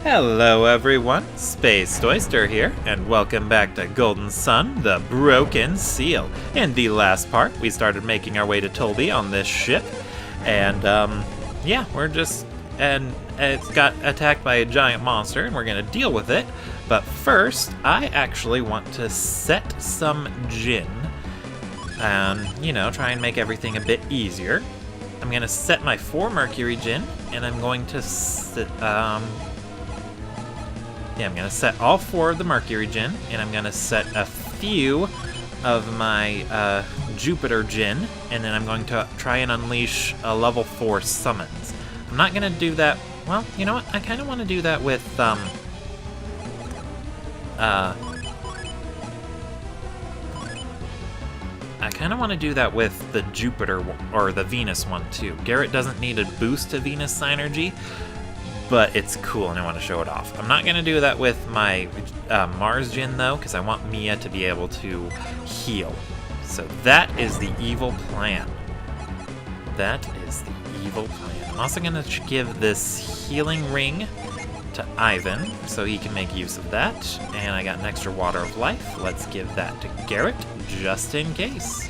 Hello everyone, Space Oyster here, and welcome back to Golden Sun, the Broken Seal. In the last part, we started making our way to Tolby on this ship, and yeah, and it's got attacked by a giant monster, and we're gonna deal with it. But first, I actually want to set some gin, and, try and make everything a bit easier. I'm gonna set my 4 mercury gin, and I'm going to I'm going to set all 4 of the mercury gin, and I'm going to set a few of my Jupiter gin, and then I'm going to try and unleash a level 4 summons. I'm not going to do that, well, you know what, I kind of want to do that with, the Jupiter, or the Venus one, too. Garrett doesn't need a boost to Venus Synergy, but it's cool and I want to show it off. I'm not going to do that with my Mars Gin, though, because I want Mia to be able to heal. So that is the evil plan. That is the evil plan. I'm also going to give this healing ring to Ivan, so he can make use of that. And I got an extra Water of Life. Let's give that to Garrett, just in case.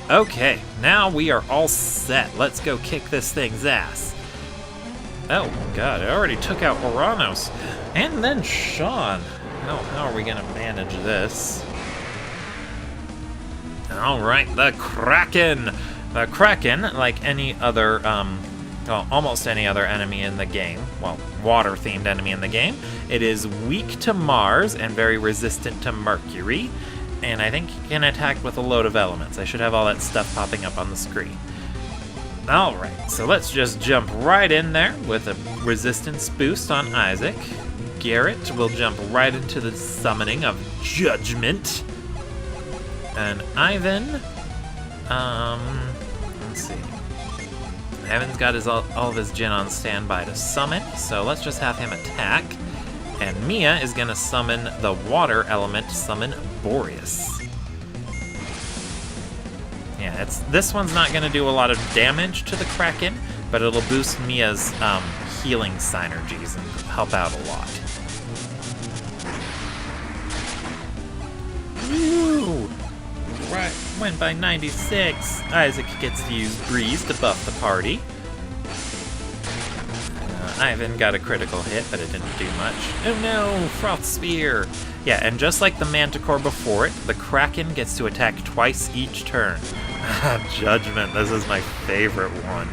Okay, now we are all set. Let's go kick this thing's ass. Oh god, I already took out Oranos. And then Sean. How are we gonna manage this? Alright, the Kraken! The Kraken, like any other, almost any other enemy in the game, well, water-themed enemy in the game, it is weak to Mars and very resistant to Mercury, and I think it can attack with a load of elements. I should have all that stuff popping up on the screen. Alright, so let's just jump right in there with a resistance boost on Isaac. Garrett will jump right into the summoning of Judgment. And Ivan, let's see. Ivan's got all of his Jinn on standby to summon, so let's just have him attack. And Mia is going to summon the water element, summon Boreas. Yeah, this one's not going to do a lot of damage to the Kraken, but it'll boost Mia's healing synergies and help out a lot. Woo! Right, went by 96. Isaac gets to use Breeze to buff the party. Ivan got a critical hit, but it didn't do much. Oh no, Froth Spear! Yeah, and just like the Manticore before it, the Kraken gets to attack twice each turn. Judgment, this is my favorite one.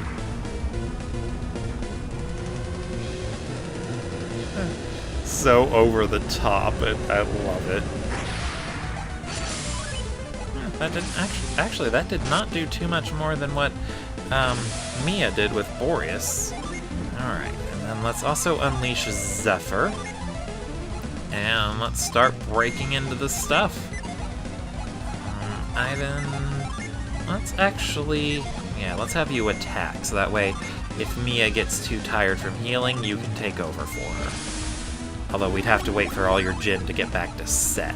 So over the top, I love it. That didn't actually that did not do too much more than what Mia did with Boreas. Alright, and then let's also unleash Zephyr. And let's start breaking into the stuff. Ivan, let's have you attack, so that way if Mia gets too tired from healing, you can take over for her. Although we'd have to wait for all your Jinn to get back to set.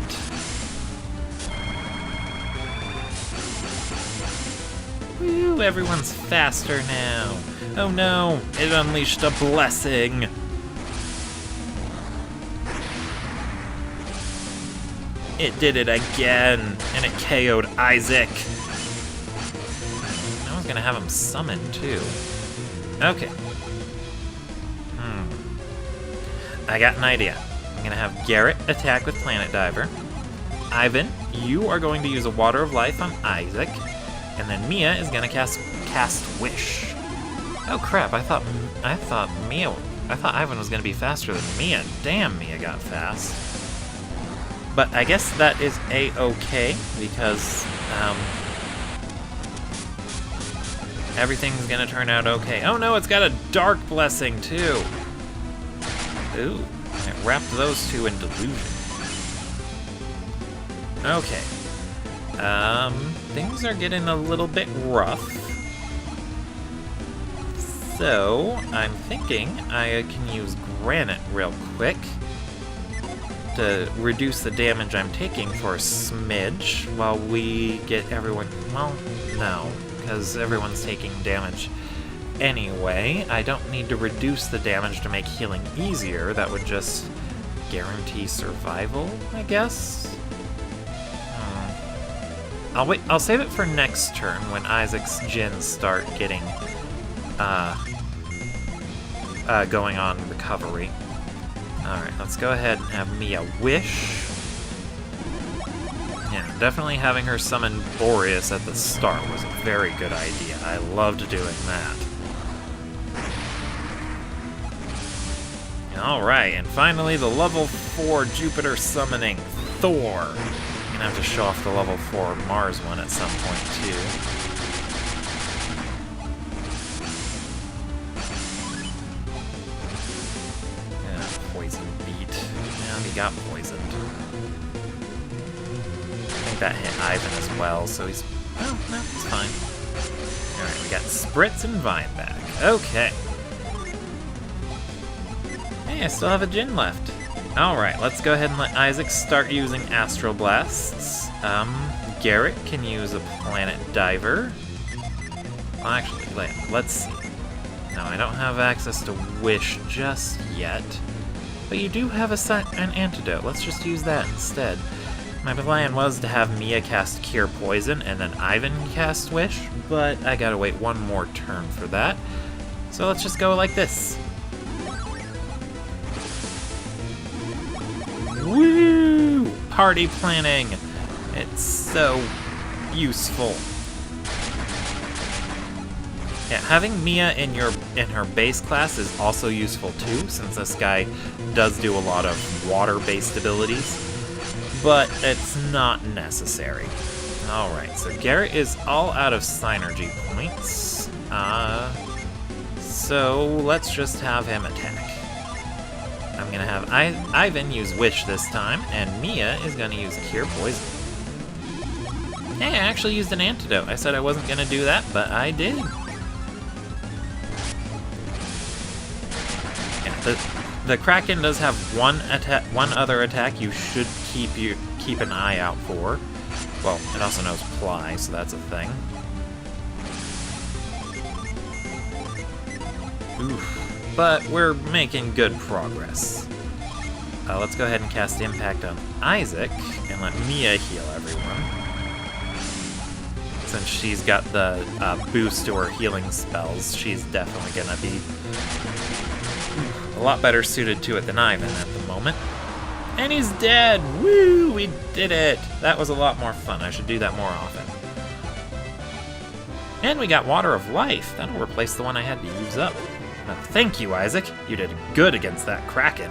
Woo, everyone's faster now. Oh no, it unleashed a blessing. It did it again, and it KO'd Isaac. I was gonna have him summoned too. Okay. I got an idea. I'm gonna have Garrett attack with Planet Diver. Ivan, you are going to use a Water of Life on Isaac, and then Mia is gonna cast Wish. Oh crap! I thought Ivan was gonna be faster than Mia. Damn, Mia got fast. But I guess that is a-okay, because everything's gonna turn out okay. Oh no, it's got a Dark Blessing too. Ooh, it wrapped those two in delusion. Okay. Things are getting a little bit rough. So, I'm thinking I can use Granite real quick to reduce the damage I'm taking for a smidge while we get everyone... Well, no, because everyone's taking damage anyway. I don't need to reduce the damage to make healing easier. That would just guarantee survival, I guess? I'll save it for next turn when Isaac's gens start getting, going on recovery. Alright, let's go ahead and have Mia wish. Yeah, definitely having her summon Boreas at the start was a very good idea. I loved doing that. Alright, and finally the level 4 Jupiter summoning Thor. I'm gonna have to show off the level 4 Mars one at some point, too. Yeah, poison beat. Yeah, he got poisoned. I think that hit Ivan as well, so he's... oh, no, it's fine. Alright, we got Spritz and Vine back. Okay. Hey, I still have a Jin left. Alright, let's go ahead and let Isaac start using Astral Blasts. Garrett can use a Planet Diver. Well, actually, let's see. No, I don't have access to Wish just yet. But you do have an antidote. Let's just use that instead. My plan was to have Mia cast Cure Poison and then Ivan cast Wish, but I gotta wait one more turn for that. So let's just go like this. Woo! Party planning! It's so useful. Yeah, having Mia in her base class is also useful too, since this guy does do a lot of water-based abilities. But it's not necessary. Alright, so Garrett is all out of Synergy points. So let's just have him attack. I'm gonna have Ivan use Wish this time, and Mia is gonna use Cure Poison. Hey, I actually used an antidote. I said I wasn't gonna do that, but I did. Yeah, the Kraken does have one other attack you should keep an eye out for. Well, it also knows Ply, so that's a thing. Oof. But we're making good progress. Let's go ahead and cast Impact on Isaac and let Mia heal everyone. Since she's got the boost to her healing spells, she's definitely gonna be a lot better suited to it than Ivan at the moment. And he's dead! Woo! We did it! That was a lot more fun. I should do that more often. And we got Water of Life. That'll replace the one I had to use up. Thank you, Isaac. You did good against that Kraken.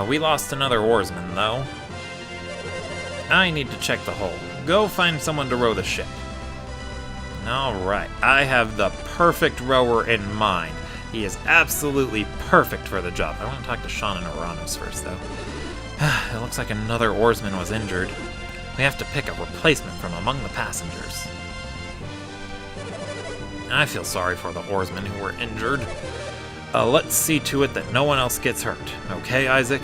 We lost another oarsman, though. I need to check the hull. Go find someone to row the ship. Alright, I have the perfect rower in mind. He is absolutely perfect for the job. I want to talk to Sean and Oranos first, though. It looks like another oarsman was injured. We have to pick a replacement from among the passengers. I feel sorry for the oarsmen who were injured. Let's see to it that no one else gets hurt. Okay, Isaac?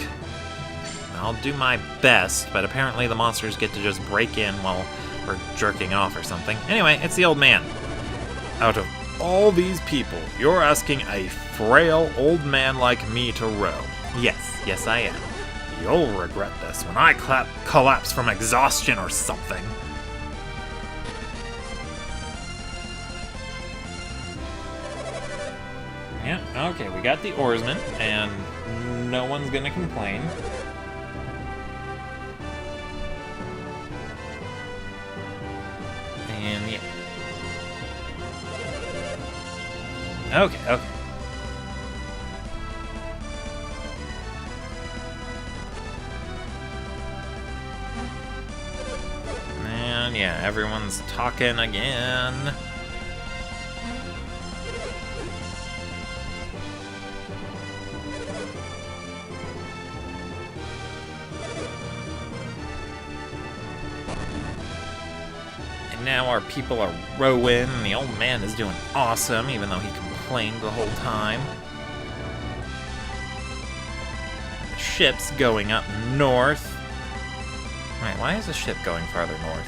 I'll do my best, but apparently the monsters get to just break in while we're jerking off or something. Anyway, it's the old man. Out of all these people, you're asking a frail old man like me to row. Yes, I am. You'll regret this when I collapse from exhaustion or something. Yeah, okay, we got the oarsman, and no one's gonna complain. And yeah. Okay. And yeah, everyone's talking again. Now our people are rowing, and the old man is doing awesome, even though he complained the whole time. The ship's going up north. Wait, why is the ship going farther north?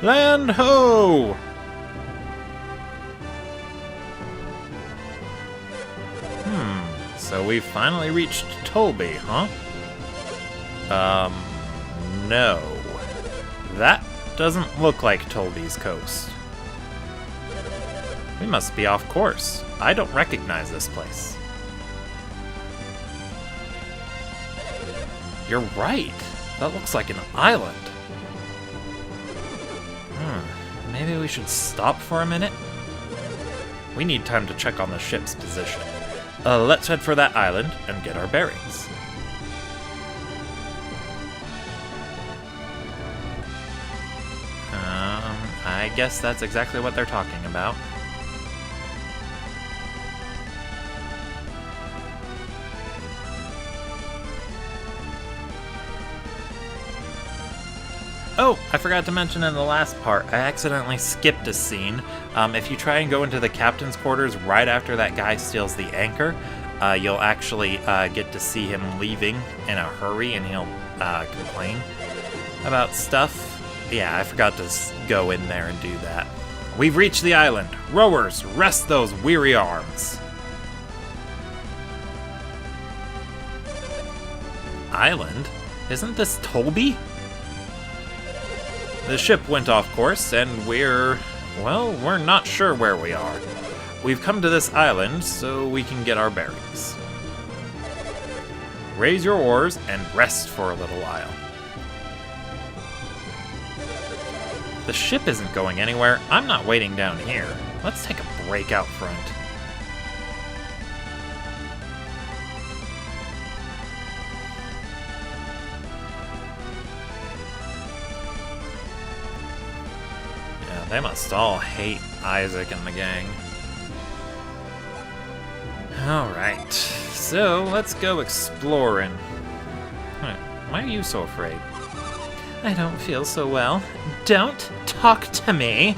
Land ho! So we finally reached Tolby, huh? No. That doesn't look like Tolby's coast. We must be off course. I don't recognize this place. You're right. That looks like an island. Maybe we should stop for a minute? We need time to check on the ship's position. Let's head for that island and get our bearings. I guess that's exactly what they're talking about. Oh, I forgot to mention in the last part, I accidentally skipped a scene. If you try and go into the captain's quarters right after that guy steals the anchor, you'll actually get to see him leaving in a hurry, and he'll complain about stuff. Yeah, I forgot to go in there and do that. We've reached the island. Rowers, rest those weary arms. Island? Isn't this Tolby? The ship went off course, and we're not sure where we are. We've come to this island so we can get our bearings. Raise your oars and rest for a little while. The ship isn't going anywhere. I'm not waiting down here. Let's take a break out front. They must all hate Isaac and the gang. Alright, so let's go exploring. Why are you so afraid? I don't feel so well. Don't talk to me!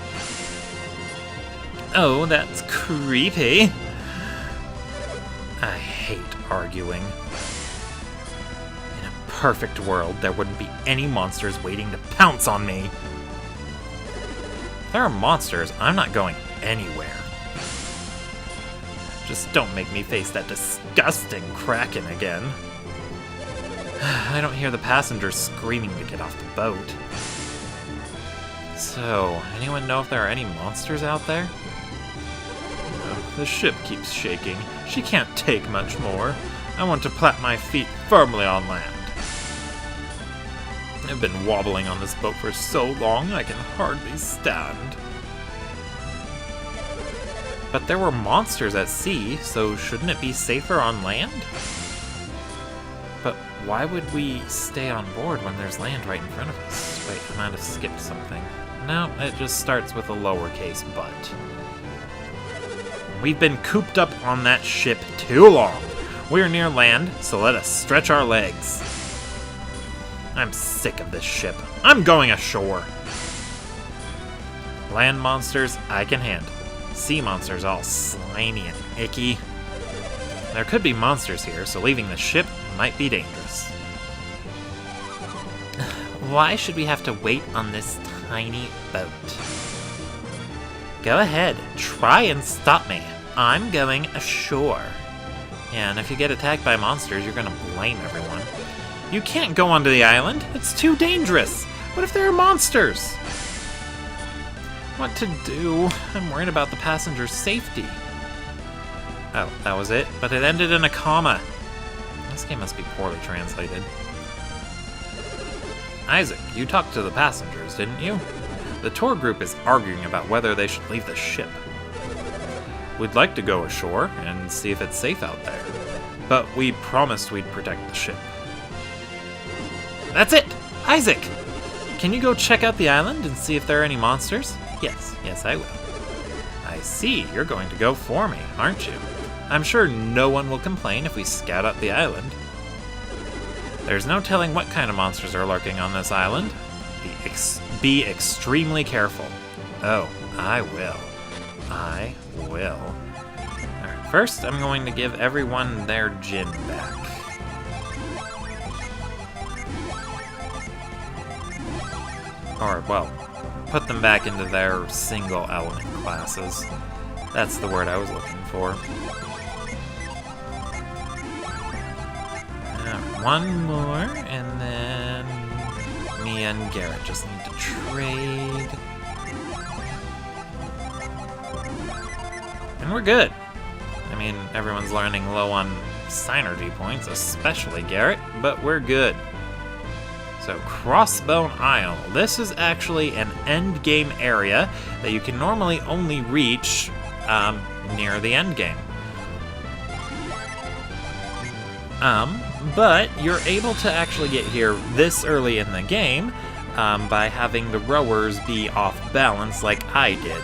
Oh, that's creepy. I hate arguing. In a perfect world, there wouldn't be any monsters waiting to pounce on me. If there are monsters, I'm not going anywhere. Just don't make me face that disgusting kraken again. I don't hear the passengers screaming to get off the boat. So, anyone know if there are any monsters out there? The ship keeps shaking. She can't take much more. I want to plant my feet firmly on land. I've been wobbling on this boat for so long, I can hardly stand. But there were monsters at sea, so shouldn't it be safer on land? But why would we stay on board when there's land right in front of us? Wait, I might have skipped something. No, it just starts with a lowercase but. We've been cooped up on that ship too long. We're near land, so let us stretch our legs. I'm sick of this ship. I'm going ashore. Land monsters, I can handle. Sea monsters all slimy and icky. There could be monsters here, so leaving the ship might be dangerous. Why should we have to wait on this tiny boat? Go ahead, try and stop me. I'm going ashore. Yeah, and if you get attacked by monsters, you're gonna blame everyone. You can't go onto the island. It's too dangerous. What if there are monsters? What to do? I'm worried about the passenger's safety. Oh, that was it? But it ended in a comma. This game must be poorly translated. Isaac, you talked to the passengers, didn't you? The tour group is arguing about whether they should leave the ship. We'd like to go ashore and see if it's safe out there, but we promised we'd protect the ship. That's it! Isaac! Can you go check out the island and see if there are any monsters? Yes, I will. I see, you're going to go for me, aren't you? I'm sure no one will complain if we scout out the island. There's no telling what kind of monsters are lurking on this island. Be extremely careful. Oh, I will. I will. Alright, first I'm going to give everyone their gin back. Or, well, put them back into their single element classes. That's the word I was looking for. One more, and then me and Garrett just need to trade. And we're good. I mean, everyone's learning low on synergy points, especially Garrett, but we're good. So, Crossbone Isle. This is actually an end game area that you can normally only reach near the end game. But you're able to actually get here this early in the game by having the rowers be off balance like I did.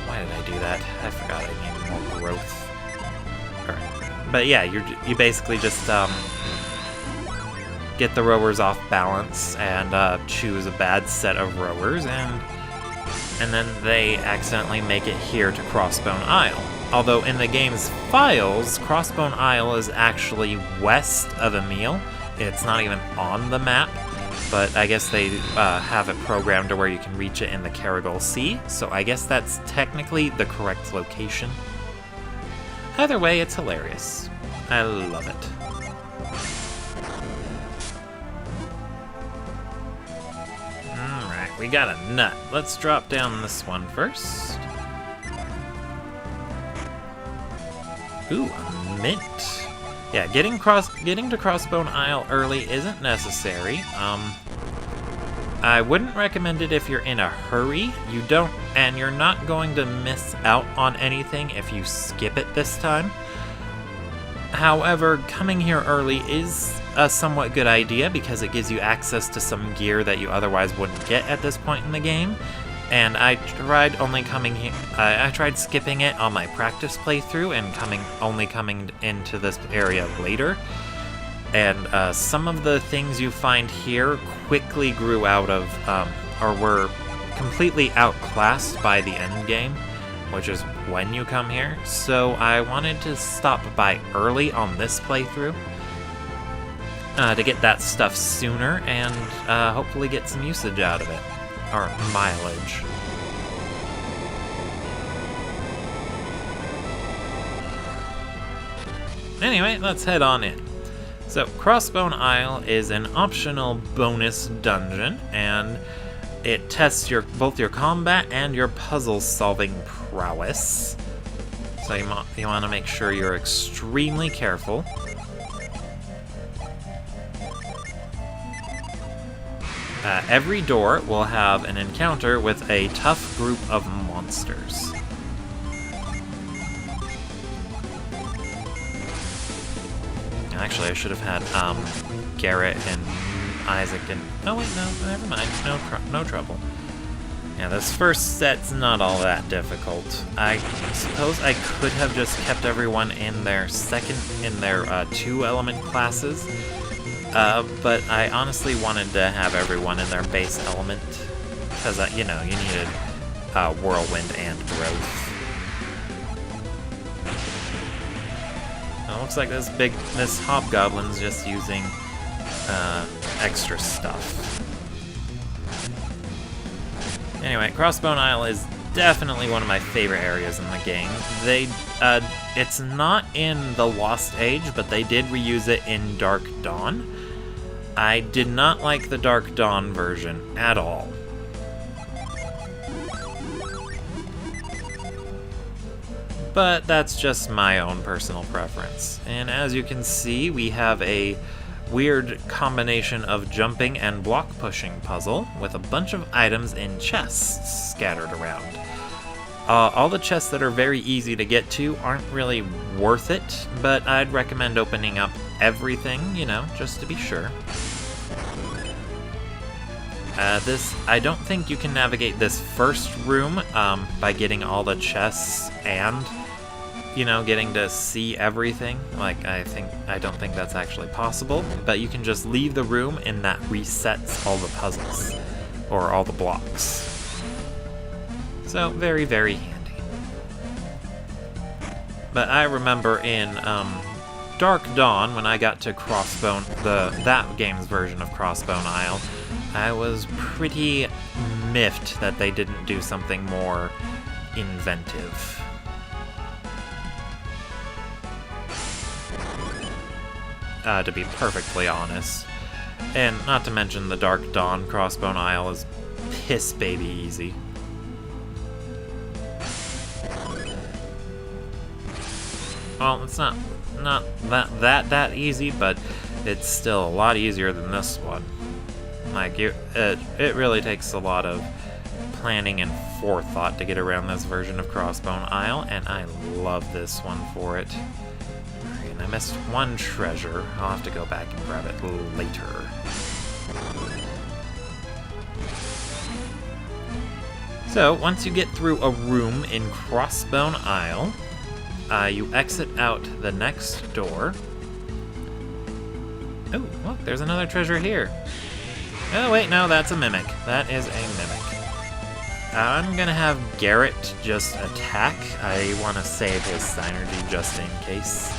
Why did I do that? I forgot I needed more growth. Alright. But yeah, you basically just get the rowers off balance and choose a bad set of rowers, and then they accidentally make it here to Crossbone Isle. Although in the game's files, Crossbone Isle is actually west of Emil. It's not even on the map, but I guess they have it programmed to where you can reach it in the Karagol Sea, so I guess that's technically the correct location. Either way, it's hilarious. I love it. Alright, we got a nut. Let's drop down this one first. Ooh, a mint. Yeah, getting to Crossbone Isle early isn't necessary. I wouldn't recommend it if you're in a hurry. You're not going to miss out on anything if you skip it this time. However, coming here early is a somewhat good idea because it gives you access to some gear that you otherwise wouldn't get at this point in the game. And I tried skipping it on my practice playthrough and only coming into this area later. And some of the things you find here quickly grew out of, or were completely outclassed by the end game, which is when you come here. So I wanted to stop by early on this playthrough to get that stuff sooner and hopefully get some usage out of it. Or mileage. Anyway, let's head on in. So, Crossbone Isle is an optional bonus dungeon, and it tests both your combat and your puzzle-solving prowess. So you want to make sure you're extremely careful. Every door will have an encounter with a tough group of monsters. Actually, I should have had Garrett and Isaac and... Oh wait, no, never mind. No trouble. Yeah, this first set's not all that difficult. I suppose I could have just kept everyone in their two-element classes. But I honestly wanted to have everyone in their base element, because, you needed whirlwind and growth. It looks like this hobgoblin's just using extra stuff. Anyway, Crossbone Isle is definitely one of my favorite areas in the game. It's not in the Lost Age, but they did reuse it in Dark Dawn. I did not like the Dark Dawn version at all. But that's just my own personal preference. And as you can see, we have a weird combination of jumping and block pushing puzzle with a bunch of items in chests scattered around. All the chests that are very easy to get to aren't really worth it, but I'd recommend opening up everything, just to be sure. I don't think you can navigate this first room by getting all the chests and, getting to see everything. I don't think that's actually possible, but you can just leave the room and that resets all the puzzles, or all the blocks. So, very, very handy. But I remember in Dark Dawn, when I got to that game's version of Crossbone Isle, I was pretty miffed that they didn't do something more inventive. To be perfectly honest. And not to mention the Dark Dawn Crossbone Isle is piss baby easy. Well, it's not that easy, but it's still a lot easier than this one. Like, it really takes a lot of planning and forethought to get around this version of Crossbone Isle, and I love this one for it. And I missed one treasure. I'll have to go back and grab it later. So, once you get through a room in Crossbone Isle, you exit out the next door. Oh, look, there's another treasure here. Oh, wait, no, that's a mimic. That is a mimic. I'm gonna have Garrett just attack. I want to save his synergy just in case.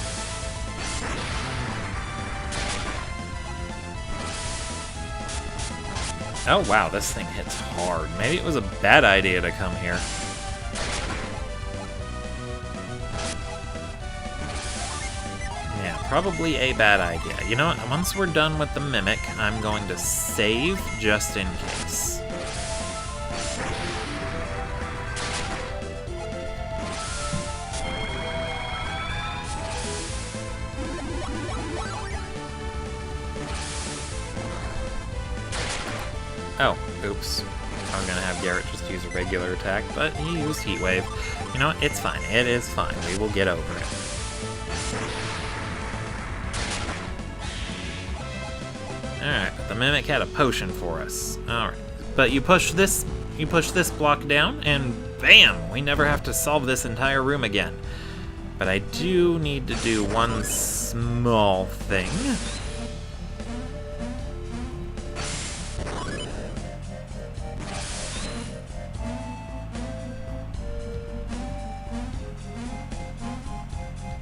Oh, wow, this thing hits hard. Maybe it was a bad idea to come here. Yeah, probably a bad idea. You know what? Once we're done with the Mimic, I'm going to save just in case. Oh, oops. I was gonna have Garrett just use a regular attack, but he used Heat Wave. You know what? It's fine. It is fine. We will get over it. Alright, but the Mimic had a potion for us. Alright. But you push this block down, and bam! We never have to solve this entire room again. But I do need to do one small thing.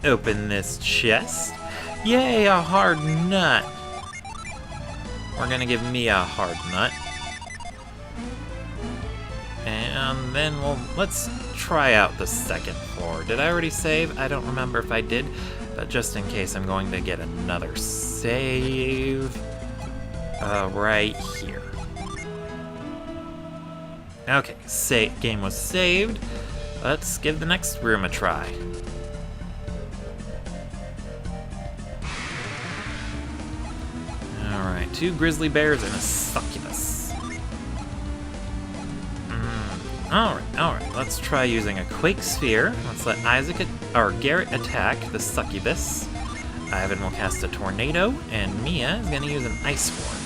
Open this chest. Yay, a hard nut. We're gonna give me a hard nut. And then let's try out the second floor. Did I already save? I don't remember if I did, but just in case, I'm going to get another save right here. Okay, game was saved. Let's give the next room a try. Alright, 2 grizzly bears and a succubus. Alright, let's try using a Quake Sphere. Let's let Garrett attack the succubus. Ivan will cast a tornado, and Mia is going to use an Ice Ward.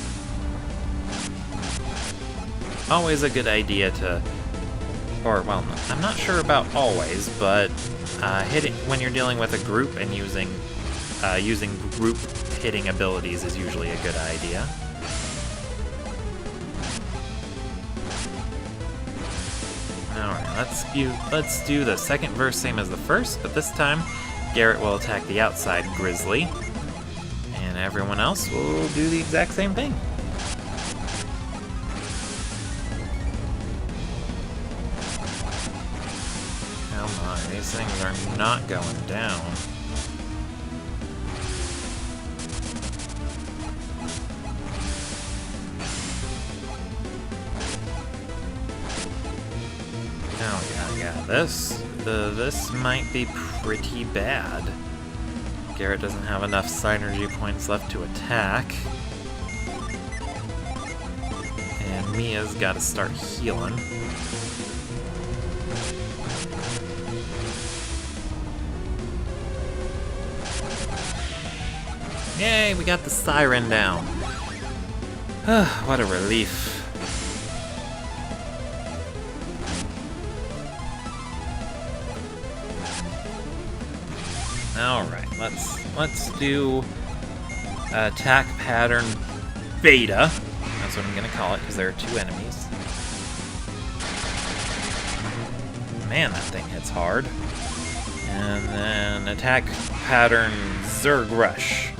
Always a good idea to... well, I'm not sure about always, but hitting when you're dealing with a group and using group hitting abilities is usually a good idea. Alright, let's do the second verse same as the first, but this time Garrett will attack the outside grizzly, and everyone else will do the exact same thing. Come on, these things are not going down. Oh yeah, this might be pretty bad. Garrett doesn't have enough synergy points left to attack. And Mia's gotta start healing. Yay, we got the siren down. What a relief. Alright, let's do attack pattern beta. That's what I'm gonna call it, because there are 2 enemies. Man, that thing hits hard. And then attack pattern Zerg Rush.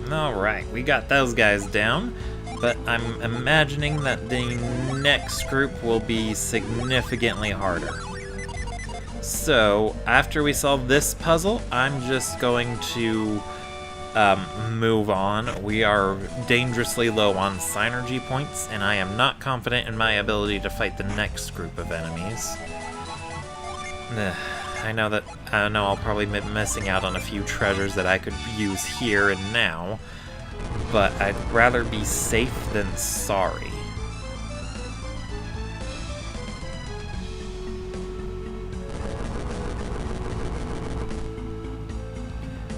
Alright, we got those guys down. But I'm imagining that the next group will be significantly harder. So, after we solve this puzzle, I'm just going to move on. We are dangerously low on synergy points, and I am not confident in my ability to fight the next group of enemies. I know I'll probably be missing out on a few treasures that I could use here and now, but I'd rather be safe than sorry.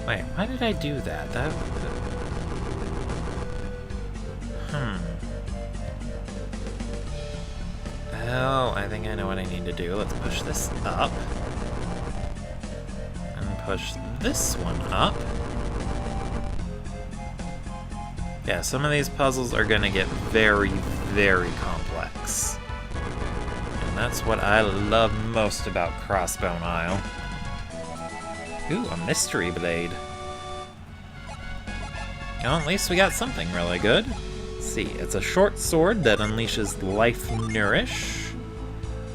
Wait, why did I do that? Oh, I think I know what I need to do. Let's push this up. And push this one up. Yeah, some of these puzzles are going to get very, very complex. And that's what I love most about Crossbone Isle. Ooh, a mystery blade. Well, at least we got something really good. Let's see, it's a short sword that unleashes Life Nourish.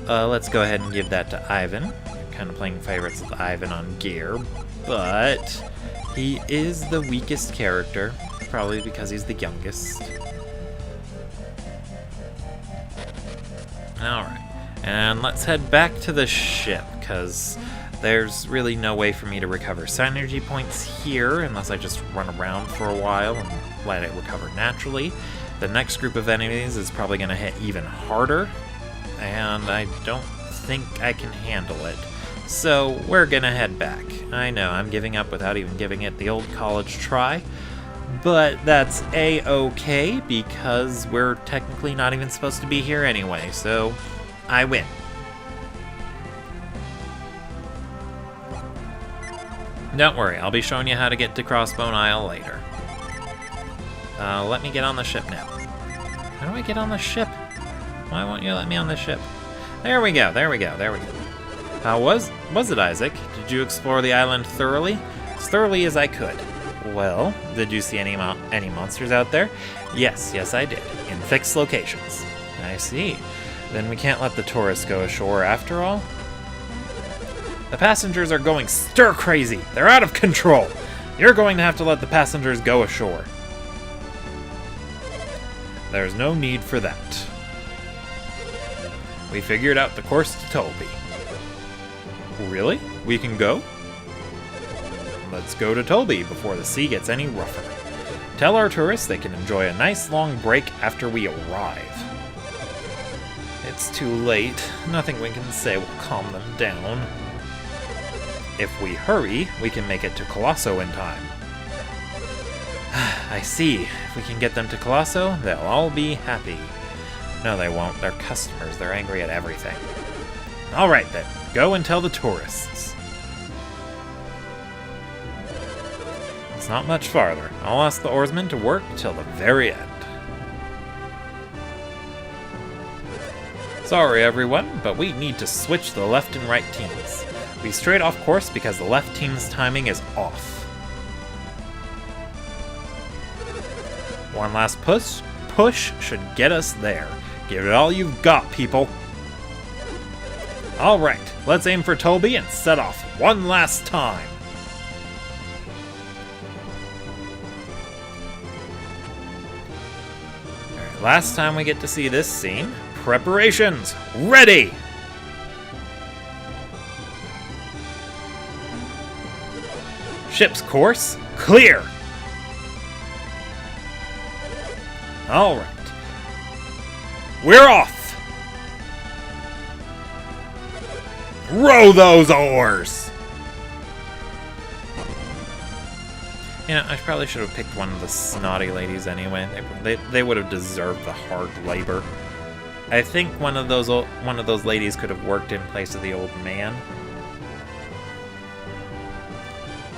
Let's go ahead and give that to Ivan. I'm kind of playing favorites with Ivan on gear, but he is the weakest character, probably because he's the youngest. Alright, and let's head back to the ship, because there's really no way for me to recover synergy points here unless I just run around for a while and let it recover naturally. The next group of enemies is probably going to hit even harder, and I don't think I can handle it. So we're going to head back. I know, I'm giving up without even giving it the old college try, but that's a-okay because we're technically not even supposed to be here anyway, so I win. Don't worry, I'll be showing you how to get to Crossbone Isle later. Let me get on the ship now. How do I get on the ship? Why won't you let me on the ship? There we go, there we go, there we go. How was it, Isaac? Did you explore the island thoroughly? As thoroughly as I could. Well, did you see any monsters out there? Yes, I did. In fixed locations. I see. Then we can't let the tourists go ashore after all? The passengers are going stir-crazy. They're out of control. You're going to have to let the passengers go ashore. There's no need for that. We figured out the course to Tolby. Really? We can go? Let's go to Tolby before the sea gets any rougher. Tell our tourists they can enjoy a nice long break after we arrive. It's too late. Nothing we can say will calm them down. If we hurry, we can make it to Colosso in time. I see. If we can get them to Colosso, they'll all be happy. No, they won't. They're customers. They're angry at everything. Alright then. Go and tell the tourists. It's not much farther. I'll ask the oarsmen to work till the very end. Sorry everyone, but we need to switch the left and right teams. We strayed off course because the left team's timing is off. One last push should get us there. Give it all you've got, people. Alright, let's aim for Tolby and set off one last time. Alright, last time we get to see this scene. Preparations, ready! Ship's course, clear! Alright. We're off! Row those oars! You know, I probably should have picked one of the snotty ladies anyway. They would have deserved the hard labor. I think one of those ladies could have worked in place of the old man.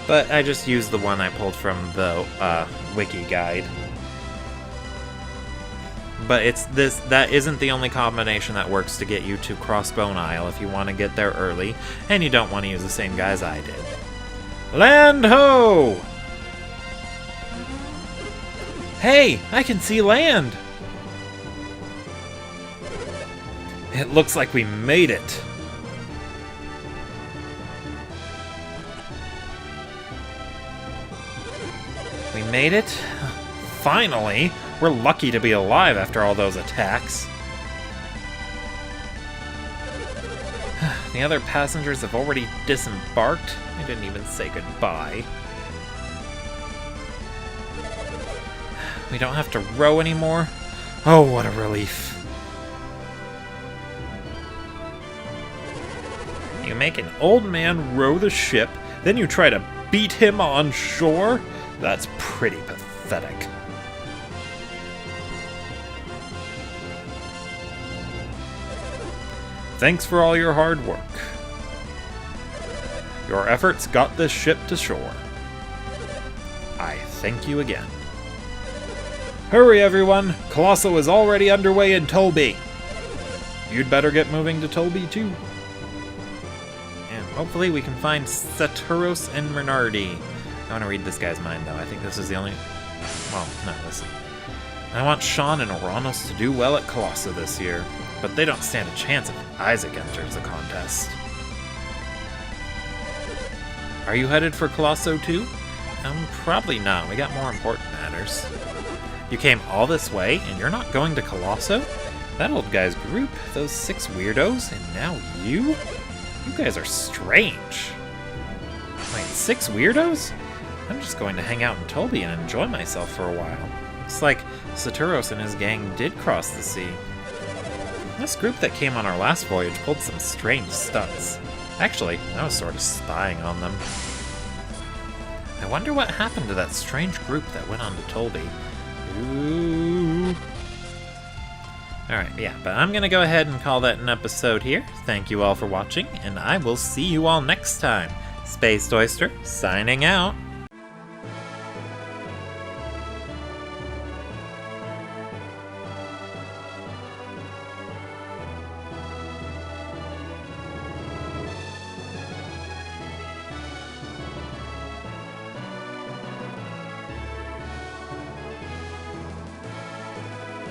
But I just used the one I pulled from the wiki guide. But that isn't the only combination that works to get you to Crossbone Isle if you want to get there early, and you don't want to use the same guys I did. Land ho! Hey, I can see land! It looks like we made it. We made it? Finally! We're lucky to be alive after all those attacks. The other passengers have already disembarked. I didn't even say goodbye. We don't have to row anymore. Oh, what a relief. You make an old man row the ship, then you try to beat him on shore? That's pretty pathetic. Thanks for all your hard work. Your efforts got this ship to shore. I thank you again. Hurry, everyone! Colosso is already underway in Tolby. You'd better get moving to Tolby, too. And hopefully we can find Saturos and Renardi. I want to read this guy's mind, though. I think this is the only... Well, no, listen. I want Sean and Oranos to do well at Colosso this year, but they don't stand a chance if Isaac enters the contest. Are you headed for Colosso, too? Probably not. We got more important matters. You came all this way, and you're not going to Colosso? That old guy's group, those 6 weirdos, and now you? You guys are strange. Wait, 6 weirdos? I'm just going to hang out in Tolby and enjoy myself for a while. It's like Saturos and his gang did cross the sea. This group that came on our last voyage pulled some strange stunts. Actually, I was sort of spying on them. I wonder what happened to that strange group that went on to Tolby. Ooh. Alright, yeah, but I'm gonna go ahead and call that an episode here. Thank you all for watching, and I will see you all next time. Spaced Oyster, signing out.